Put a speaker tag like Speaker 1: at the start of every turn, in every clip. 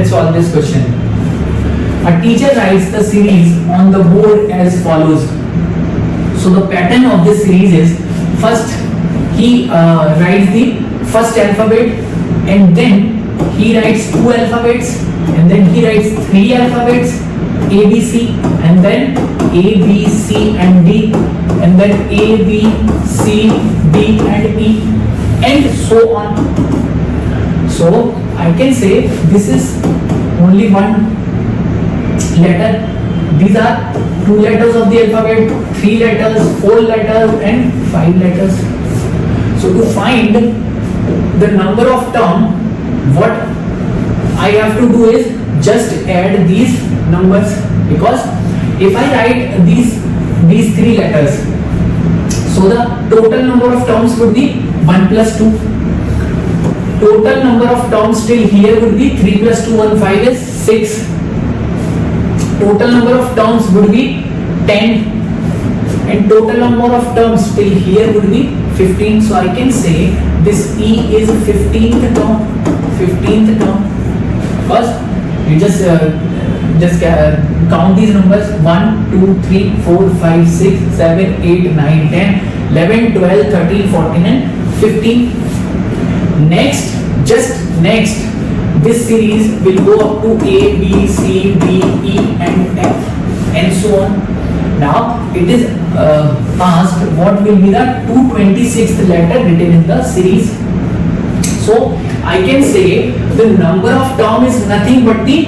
Speaker 1: Let's solve this question. A teacher writes the series on the board as follows. So the pattern of this series is, first he writes the first alphabet, and then he writes two alphabets, and then he writes three alphabets, A, B, C, and then A, B, C and D, and then A, B, C, D and E, and so on. So I can say this is only one letter. These are two letters of the alphabet, three letters, four letters and five letters. So to find the number of terms, what I have to do is just add these numbers, because if I write these three letters, so the total number of terms would be 1 plus 2. Total number of terms till here would be 3 plus 2 1 5 is 6. Total number of terms would be 10, and total number of terms till here would be 15. So I can say this E is 15th term. 15th term. First, you just count these numbers: 1, 2, 3, 4, 5, 6, 7, 8, 9, 10, 11, 12, 13, 14, and 15. Next, this series will go up to A, B, C, D, E, and F, and so on. Now it is asked what will be the 226th letter written in the series. So I can say the number of terms is nothing but the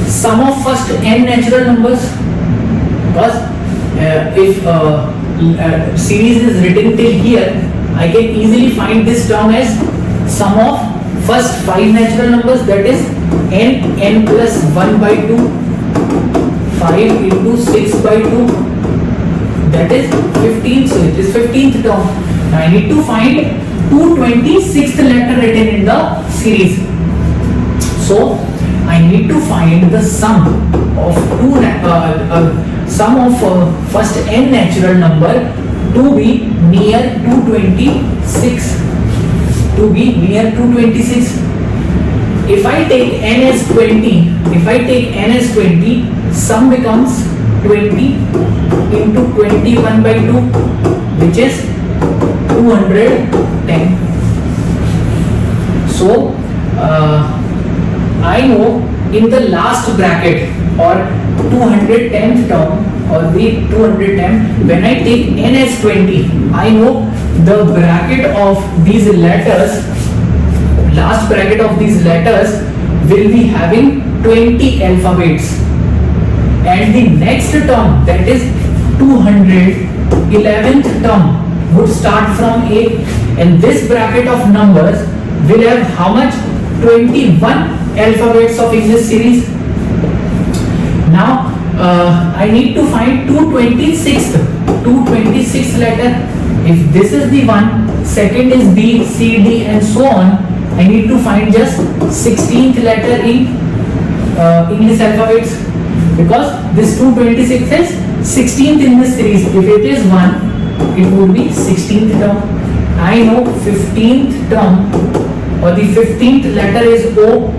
Speaker 1: sum of first n natural numbers, because if series is written till here, I can easily find this term as sum of first 5 natural numbers, that is n plus 1 by 2, 5 into 6 by 2, that is 15. So it is 15th term. Now I need to find 226th letter written in the series. So I need to find the sum of first n natural number to be near 226. To be near 226. If I take n as 20, sum becomes 20 into 21 by 2, which is 210. So I know in the last bracket, or 210th term, or the 210, when I take n as 20, I know the bracket of these letters, last bracket of these letters will be having 20 alphabets, and the next term, that is 211th term, would start from A, and this bracket of numbers will have how much? 21 alphabets of English series. Now I need to find 226th letter. If this is the one, second is B, C, D, and so on, I need to find just 16th letter in English alphabets, because this 226 is 16th in this series. If it is 1, it would be 16th term. I know 15th term, or the 15th letter is O.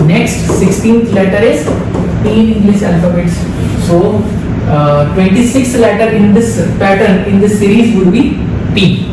Speaker 1: Next 16th letter is P in English alphabets. So 26th letter in this pattern, in this series, would be P.